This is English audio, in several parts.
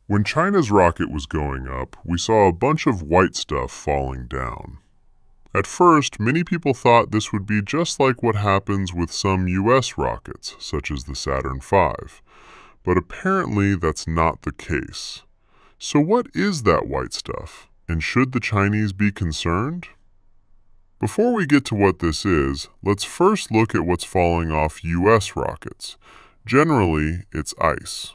When China's rocket was going up, we saw a bunch of white stuff falling down. At first, many people thought this would be just like what happens with some US rockets, such as the Saturn V, but apparently that's not the case. So what is that white stuff, and should the Chinese be concerned? Before we get to what this is, let's first look at what's falling off US rockets. Generally, it's ice.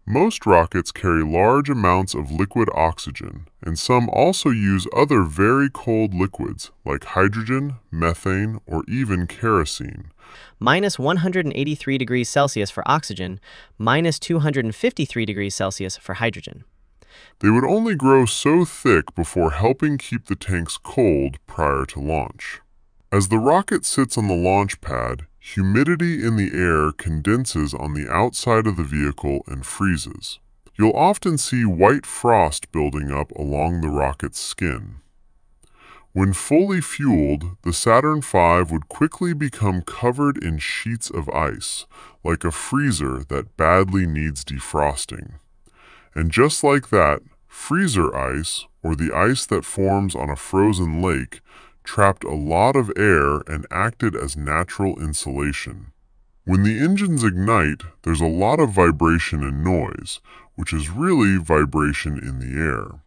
Most rockets carry large amounts of liquid oxygen, and some also use other very cold liquids like hydrogen, methane, or even kerosene. Minus 183 degrees Celsius for oxygen, minus 253 degrees Celsius for hydrogen. They would only grow so thick before helping keep the tanks cold prior to launch. As the rocket sits on the launch pad, humidity in the air condenses on the outside of the vehicle and freezes. You'll often see white frost building up along the rocket's skin. When fully fueled, the Saturn V would quickly become covered in sheets of ice, like a freezer that badly needs defrosting. And just like that, freezer ice, or the ice that forms on a frozen lake, trapped a lot of air and acted as natural insulation. When the engines ignite, there's a lot of vibration and noise, which is really vibration in the air.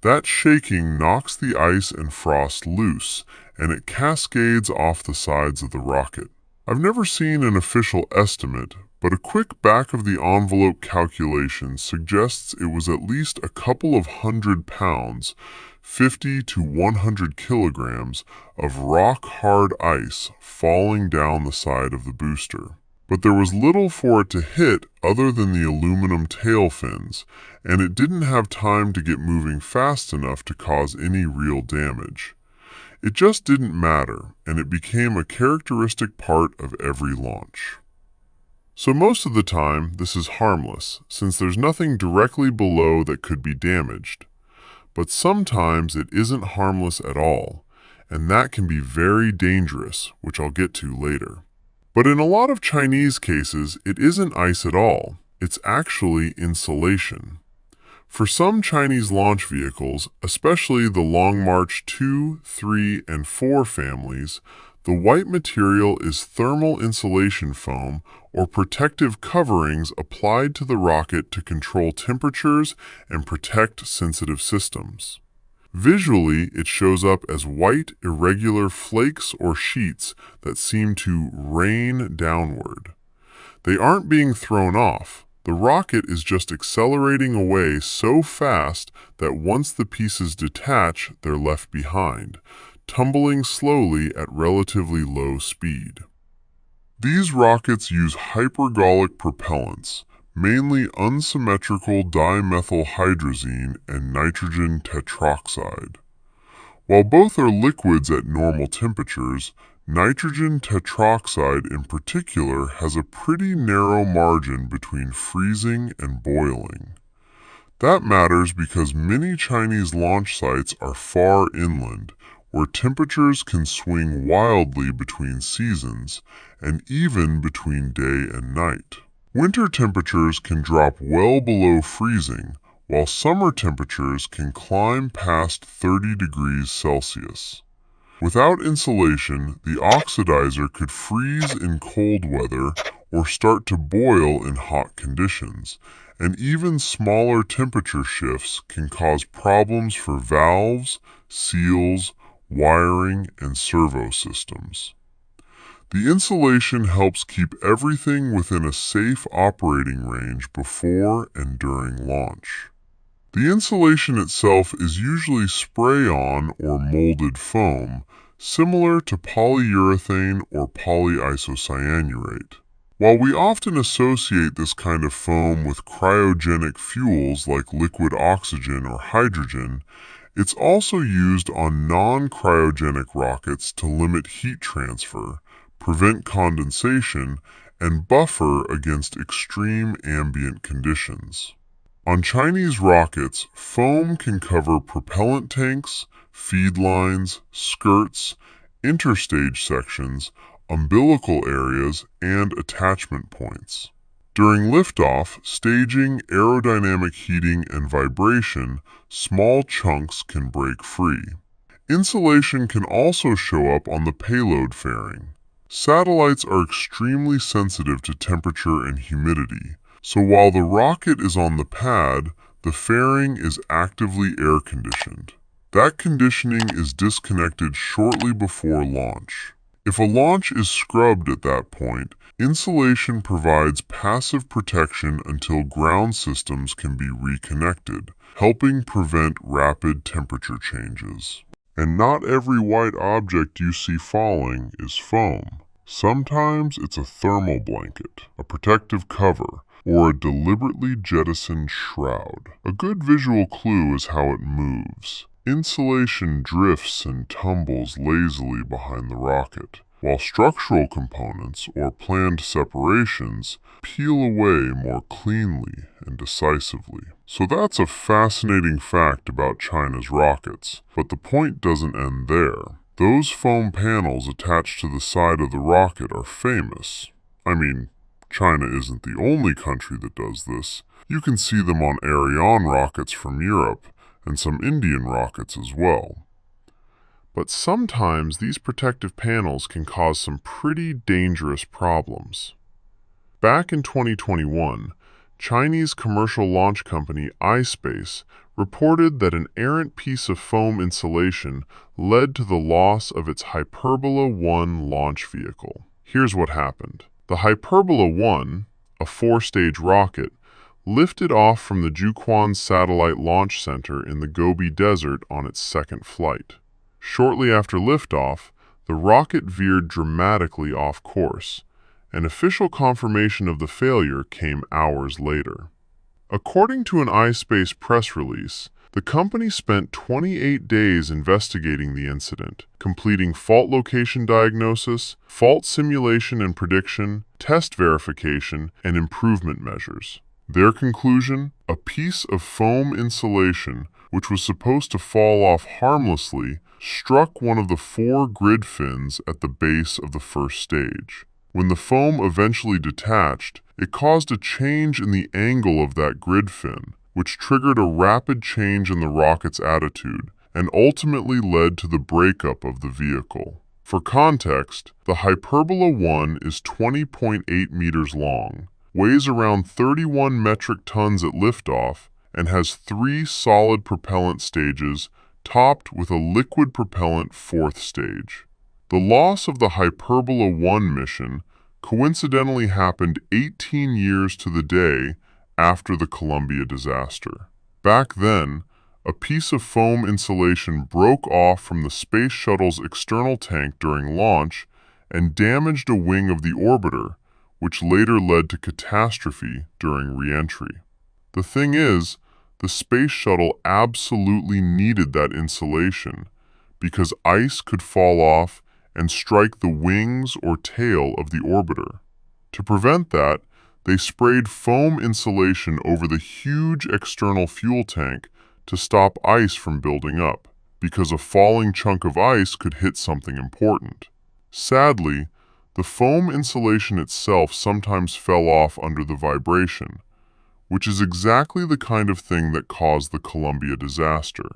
That shaking knocks the ice and frost loose, and it cascades off the sides of the rocket. I've never seen an official estimate, but a quick back-of-the-envelope calculation suggests it was at least a couple of 100 pounds, 50 to 100 kilograms, of rock-hard ice falling down the side of the booster. But there was little for it to hit other than the aluminum tail fins, and it didn't have time to get moving fast enough to cause any real damage. It just didn't matter, and it became a characteristic part of every launch. So most of the time, this is harmless, since there's nothing directly below that could be damaged. But sometimes it isn't harmless at all, and that can be very dangerous, which I'll get to later. But in a lot of Chinese cases, it isn't ice at all. It's actually insulation. For some Chinese launch vehicles, especially the Long March 2, 3, and 4 families, the white material is thermal insulation foam or protective coverings applied to the rocket to control temperatures and protect sensitive systems. Visually, it shows up as white, irregular flakes or sheets that seem to rain downward. They aren't being thrown off. The rocket is just accelerating away so fast that once the pieces detach, they're left behind, tumbling slowly at relatively low speed. These rockets use hypergolic propellants, mainly unsymmetrical dimethylhydrazine and nitrogen tetroxide. While both are liquids at normal temperatures, nitrogen tetroxide in particular has a pretty narrow margin between freezing and boiling. That matters because many Chinese launch sites are far inland, where temperatures can swing wildly between seasons and even between day and night. Winter temperatures can drop well below freezing, while summer temperatures can climb past 30 degrees Celsius. Without insulation, the oxidizer could freeze in cold weather or start to boil in hot conditions, and even smaller temperature shifts can cause problems for valves, seals, wiring, and servo systems. The insulation helps keep everything within a safe operating range before and during launch. The insulation itself is usually spray-on or molded foam, similar to polyurethane or polyisocyanurate. While we often associate this kind of foam with cryogenic fuels like liquid oxygen or hydrogen, it's also used on non-cryogenic rockets to limit heat transfer, prevent condensation, and buffer against extreme ambient conditions. On Chinese rockets, foam can cover propellant tanks, feed lines, skirts, interstage sections, umbilical areas, and attachment points. During liftoff, staging, aerodynamic heating, and vibration, small chunks can break free. Insulation can also show up on the payload fairing. Satellites are extremely sensitive to temperature and humidity, so while the rocket is on the pad, the fairing is actively air-conditioned. That conditioning is disconnected shortly before launch. If a launch is scrubbed at that point, insulation provides passive protection until ground systems can be reconnected, helping prevent rapid temperature changes. And not every white object you see falling is foam. Sometimes it's a thermal blanket, a protective cover, or a deliberately jettisoned shroud. A good visual clue is how it moves. Insulation drifts and tumbles lazily behind the rocket, while structural components, or planned separations, peel away more cleanly and decisively. So that's a fascinating fact about China's rockets, but the point doesn't end there. Those foam panels attached to the side of the rocket are famous. I mean, China isn't the only country that does this. You can see them on Ariane rockets from Europe, and some Indian rockets as well. But sometimes these protective panels can cause some pretty dangerous problems. Back in 2021, Chinese commercial launch company iSpace reported that an errant piece of foam insulation led to the loss of its Hyperbola 1 launch vehicle. Here's what happened. The Hyperbola 1, a 4-stage rocket, lifted off from the Jiuquan Satellite Launch Center in the Gobi Desert on its second flight. Shortly after liftoff, the rocket veered dramatically off course, and official confirmation of the failure came hours later. According to an iSpace press release, the company spent 28 days investigating the incident, completing fault location diagnosis, fault simulation and prediction, test verification, and improvement measures. Their conclusion? A piece of foam insulation, which was supposed to fall off harmlessly, struck one of the 4 grid fins at the base of the first stage. When the foam eventually detached, it caused a change in the angle of that grid fin, which triggered a rapid change in the rocket's attitude and ultimately led to the breakup of the vehicle. For context, the Hyperbola 1 is 20.8 meters long, weighs around 31 metric tons at liftoff, and has 3 solid propellant stages topped with a liquid propellant 4th stage. The loss of the Hyperbola 1 mission coincidentally happened 18 years to the day after the Columbia disaster. Back then, a piece of foam insulation broke off from the space shuttle's external tank during launch and damaged a wing of the orbiter, which later led to catastrophe during re-entry. The thing is, the space shuttle absolutely needed that insulation because ice could fall off and strike the wings or tail of the orbiter. To prevent that, they sprayed foam insulation over the huge external fuel tank to stop ice from building up, because a falling chunk of ice could hit something important. Sadly, the foam insulation itself sometimes fell off under the vibration, which is exactly the kind of thing that caused the Columbia disaster.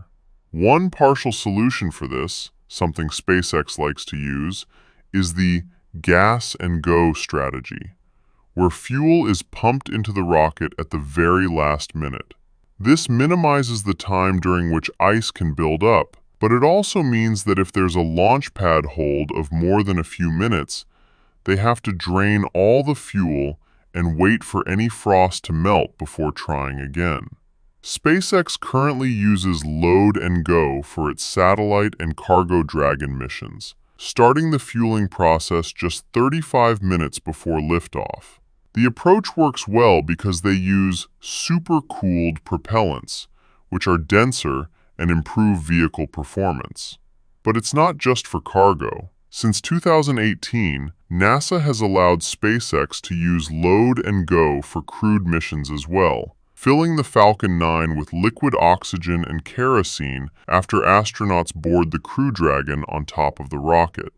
One partial solution for this, something SpaceX likes to use, is the gas and go strategy, where fuel is pumped into the rocket at the very last minute. This minimizes the time during which ice can build up, but it also means that if there's a launch pad hold of more than a few minutes, they have to drain all the fuel and wait for any frost to melt before trying again. SpaceX currently uses load and go for its satellite and cargo Dragon missions, starting the fueling process just 35 minutes before liftoff. The approach works well because they use supercooled propellants, which are denser and improve vehicle performance. But it's not just for cargo. Since 2018, NASA has allowed SpaceX to use load and go for crewed missions as well, filling the Falcon 9 with liquid oxygen and kerosene after astronauts board the Crew Dragon on top of the rocket.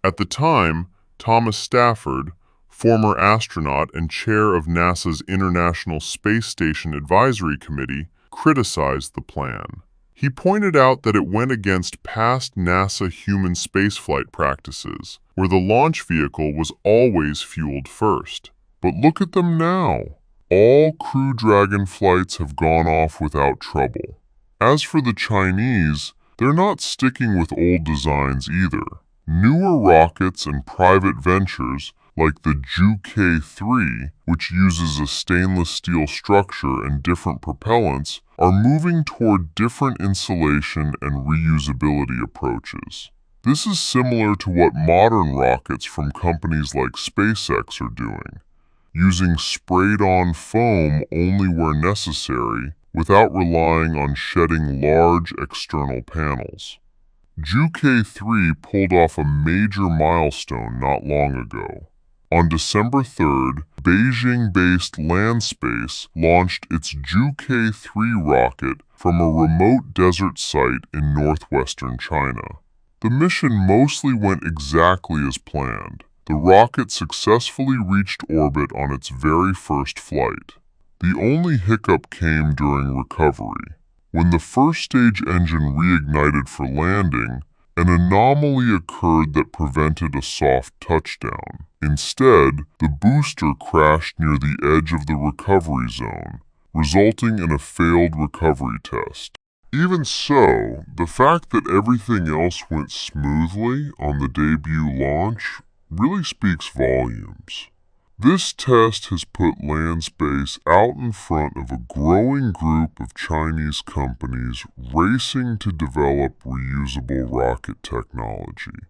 At the time, Thomas Stafford, former astronaut and chair of NASA's International Space Station Advisory Committee, criticized the plan. He pointed out that it went against past NASA human spaceflight practices, where the launch vehicle was always fueled first. But look at them now. All Crew Dragon flights have gone off without trouble. As for the Chinese, they're not sticking with old designs either. Newer rockets and private ventures, like the jusqu'à, which uses a stainless steel structure and different propellants, are moving toward different insulation and reusability approaches. This is similar to what modern rockets from companies like SpaceX are doing, using sprayed-on foam only where necessary without relying on shedding large external panels. Jusqu'à pulled off a major milestone not long ago. On December 3rd, Beijing-based Landspace launched its jusqu'à rocket from a remote desert site in northwestern China. The mission mostly went exactly as planned. The rocket successfully reached orbit on its very first flight. The only hiccup came during recovery. When the first stage engine reignited for landing, an anomaly occurred that prevented a soft touchdown. Instead, the booster crashed near the edge of the recovery zone, resulting in a failed recovery test. Even so, the fact that everything else went smoothly on the debut launch really speaks volumes. This test has put Landspace out in front of a growing group of Chinese companies racing to develop reusable rocket technology,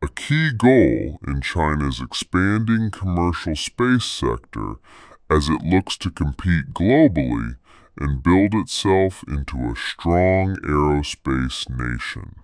a key goal in China's expanding commercial space sector as it looks to compete globally and build itself into a strong aerospace nation.